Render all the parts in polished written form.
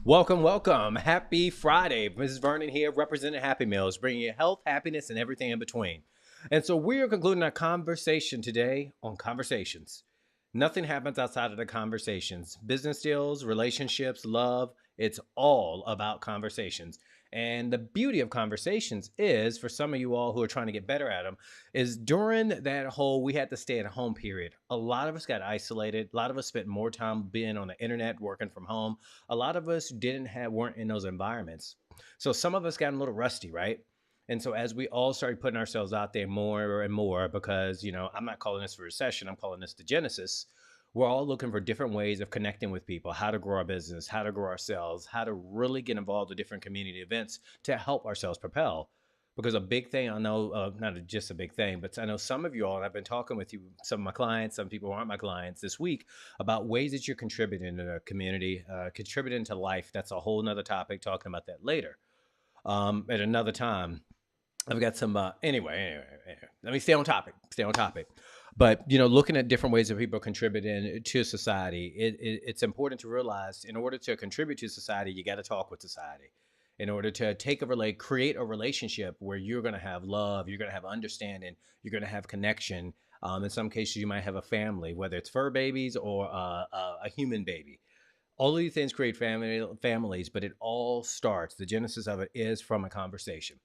Welcome, welcome. Happy Friday. Mrs. Vernon here, representing Happy Meals, bringing you health, happiness, and everything in between. And so we are concluding our conversation today on conversations. Nothing happens outside of the conversations. Business deals, relationships, love, it's all about conversations. And the beauty of conversations is, for some of you all who are trying to get better at them, is during that whole we had to stay at home period, a lot of us got isolated. A lot of us spent more time being on the internet, working from home. A lot of us weren't in those environments. So some of us got a little rusty, right? And so as we all started putting ourselves out there more and more, because I'm not calling this a recession, I'm calling this the Genesis. We're all looking for different ways of connecting with people, how to grow our business, how to grow ourselves, how to really get involved with different community events to help ourselves propel. Because a big thing I know, not just a big thing, but I know some of you all, and I've been talking with you, some of my clients, some people who aren't my clients this week, about ways that you're contributing to the community, contributing to life. That's a whole nother topic, talking about that later at another time. I've got some, anyway, let me stay on topic, But, looking at different ways that people contribute to society, it's important to realize in order to contribute to society, you got to talk with society. In order to create a relationship where you're going to have love, you're going to have understanding, you're going to have connection. In some cases, you might have a family, whether it's fur babies or a human baby. All of these things create families, but it all starts, the genesis of it is from a conversation.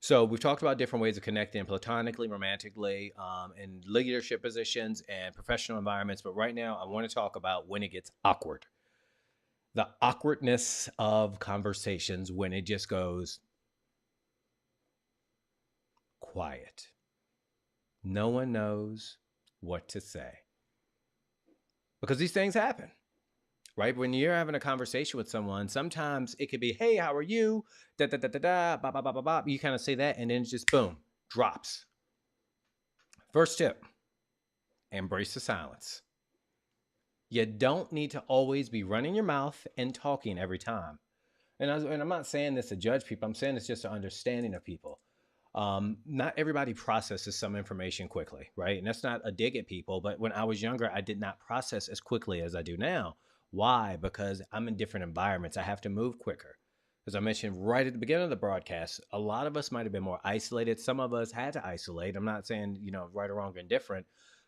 So we've talked about different ways of connecting platonically, romantically, in leadership positions and professional environments. But right now, I want to talk about when it gets awkward. The awkwardness of conversations when it just goes quiet. No one knows what to say. Because these things happen, right? When you're having a conversation with someone, sometimes it could be, hey, how are you? Da da da da da, ba ba ba ba ba. You kind of say that, and then it just boom, drops. First tip: embrace the silence. You don't need to always be running your mouth and talking every time. And I'm not saying this to judge people. I'm saying it's just an understanding of people. Not everybody processes some information quickly, right? And that's not a dig at people. But when I was younger, I did not process as quickly as I do now. Why? Because I'm in different environments. I have to move quicker. As I mentioned right at the beginning of the broadcast, a lot of us might have been more isolated. Some of us had to isolate. I'm not saying, right or wrong or indifferent.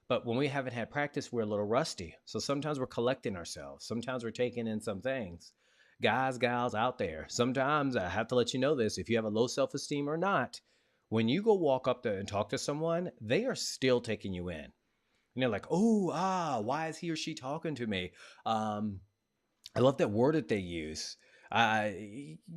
But when we haven't had practice, we're a little rusty. So sometimes we're collecting ourselves. Sometimes we're taking in some things. Guys, gals out there, sometimes I have to let you know this, if you have a low self-esteem or not, when you go walk up there and talk to someone, they are still taking you in. And they're like, oh, why is he or she talking to me? I love that word that they use.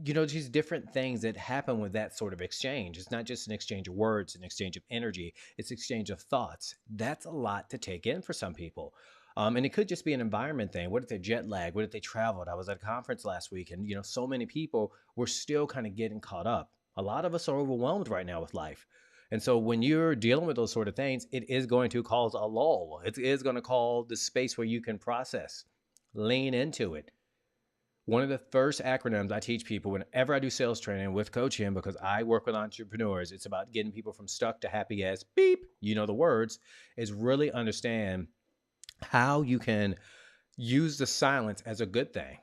Just different things that happen with that sort of exchange. It's not just an exchange of words, an exchange of energy. It's exchange of thoughts. That's a lot to take in for some people. And it could just be an environment thing. What if they jet lag? What if they traveled? I was at a conference last week, and so many people were still kind of getting caught up. A lot of us are overwhelmed right now with life. And so when you're dealing with those sort of things, it is going to cause a lull. It is going to cause the space where you can process, lean into it. One of the first acronyms I teach people whenever I do sales training with coaching, because I work with entrepreneurs, it's about getting people from stuck to happy as beep, the words, is really understand how you can use the silence as a good thing.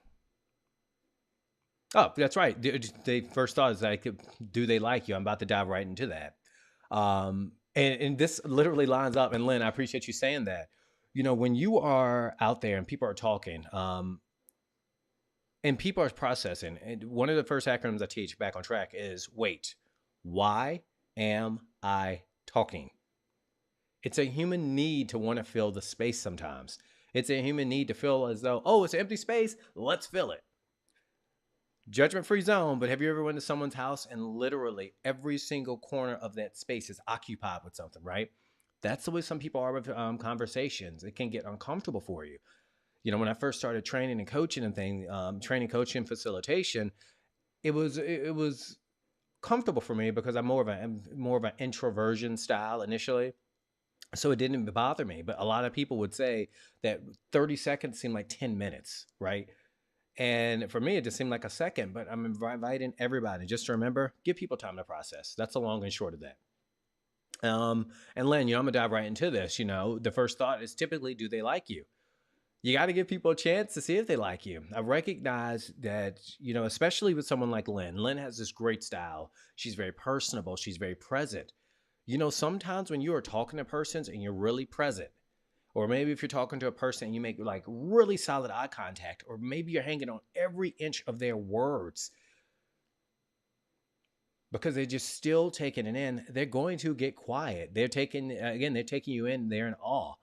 Oh, that's right. The first thought is like, do they like you? I'm about to dive right into that. And this literally lines up. And Lynn, I appreciate you saying that. When you are out there and people are talking, and people are processing, and one of the first acronyms I teach, back on track, is wait. Why am I talking? It's a human need to want to fill the space sometimes. It's a human need to feel as though, oh, it's an empty space, let's fill it. Judgment-free zone, but have you ever went to someone's house and literally every single corner of that space is occupied with something, right? That's the way some people are with conversations. It can get uncomfortable for you. When I first started training and coaching and training, coaching, facilitation, it was comfortable for me because I'm more of an introversion style initially. So it didn't even bother me. But a lot of people would say that 30 seconds seemed like 10 minutes, right? And for me, it just seemed like a second, but I'm inviting everybody just to remember, give people time to process. That's the long and short of that. And Len, I'm gonna dive right into this. The first thought is typically, do they like you? You got to give people a chance to see if they like you. I recognize that, especially with someone like Lynn. Lynn has this great style. She's very personable. She's very present. Sometimes when you are talking to persons and you're really present, or maybe if you're talking to a person and you make like really solid eye contact, or maybe you're hanging on every inch of their words because they're just still taking it in, they're going to get quiet. They're taking, again, they're taking you in, they're in awe.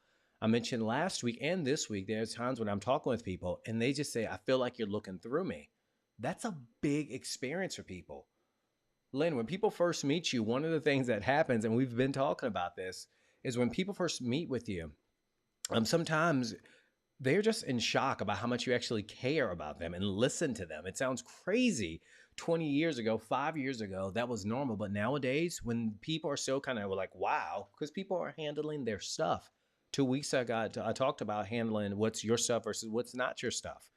I mentioned last week and this week, there's times when I'm talking with people and they just say, I feel like you're looking through me. That's a big experience for people. Lynn, when people first meet you, one of the things that happens, and we've been talking about this, is when people first meet with you, sometimes they're just in shock about how much you actually care about them and listen to them. It sounds crazy. 20 years ago, 5 years ago, that was normal. But nowadays, when people are so kind of like, wow, because people are handling their stuff. 2 weeks ago, I talked about handling what's your stuff versus what's not your stuff.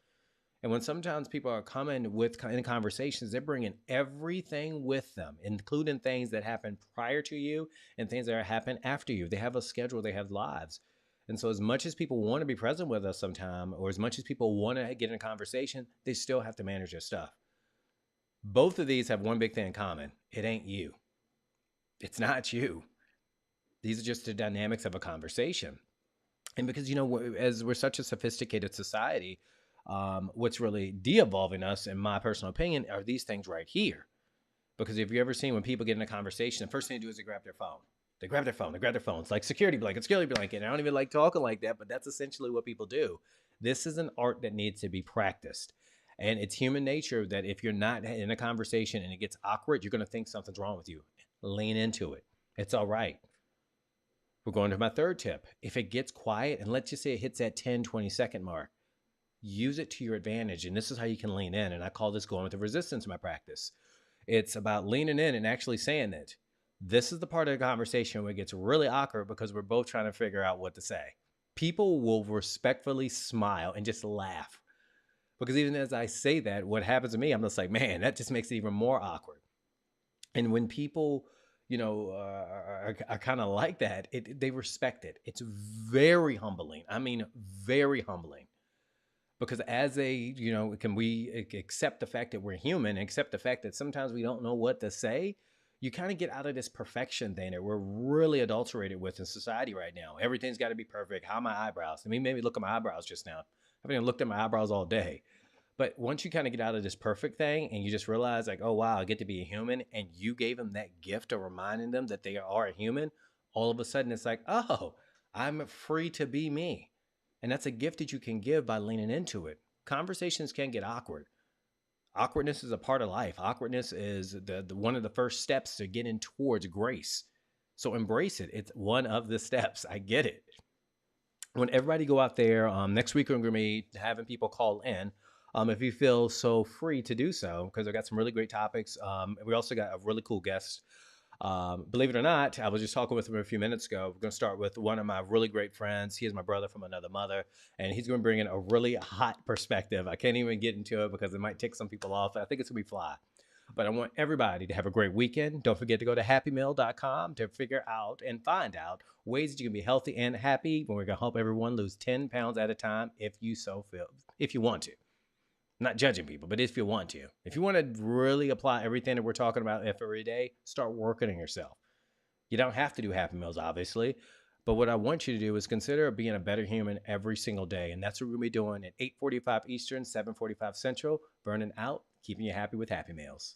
And when sometimes people are coming in conversations, they're bringing everything with them, including things that happened prior to you and things that happen after you. They have a schedule, they have lives. And so as much as people want to be present with us sometime, or as much as people want to get in a conversation, they still have to manage their stuff. Both of these have one big thing in common. It ain't you. It's not you. These are just the dynamics of a conversation. And because, as we're such a sophisticated society, what's really de-evolving us, in my personal opinion, are these things right here. Because if you ever seen when people get in a conversation, the first thing they do is they grab their phone. They grab their phone. They grab their phone. It's like security blanket. And I don't even like talking like that, but that's essentially what people do. This is an art that needs to be practiced. And it's human nature that if you're not in a conversation and it gets awkward, you're going to think something's wrong with you. Lean into it. It's all right. We're going to my third tip. If it gets quiet, and let's just say it hits that 10, 20-second mark, use it to your advantage. And this is how you can lean in. And I call this going with the resistance in my practice. It's about leaning in and actually saying it. This is the part of the conversation where it gets really awkward because we're both trying to figure out what to say. People will respectfully smile and just laugh. Because even as I say that, what happens to me, I'm just like, man, that just makes it even more awkward. And when people, are kind of like that, they respect it. It's very humbling. I mean, very humbling. Because as can we accept the fact that we're human, accept the fact that sometimes we don't know what to say, you kind of get out of this perfection thing that we're really adulterated with in society right now. Everything's got to be perfect. How are my eyebrows? I mean, maybe look at my eyebrows just now. I haven't even looked at my eyebrows all day. But once you kind of get out of this perfect thing and you just realize like, oh, wow, I get to be a human, and you gave them that gift of reminding them that they are a human, all of a sudden it's like, oh, I'm free to be me. And that's a gift that you can give by leaning into it. Conversations can get awkward. Awkwardness is a part of life. Awkwardness is the one of the first steps to getting towards grace. So embrace it. It's one of the steps. I get it. When everybody go out there, next week we're going to be having people call in. If you feel so free to do so, because I've got some really great topics. We also got a really cool guest. Believe it or not, I was just talking with him a few minutes ago. We're going to start with one of my really great friends. He is my brother from another mother, and he's going to bring in a really hot perspective. I can't even get into it because it might tick some people off. I think it's going to be fly. But I want everybody to have a great weekend. Don't forget to go to happymeal.com to figure out and find out ways that you can be healthy and happy. When we're going to help everyone lose 10 pounds at a time if you so feel, if you want to. I'm not judging people, but if you want to. If you want to really apply everything that we're talking about every day, start working on yourself. You don't have to do Happy Meals, obviously. But what I want you to do is consider being a better human every single day. And that's what we're going to be doing at 8:45 Eastern, 7:45 Central, burning out, keeping you happy with Happy Meals.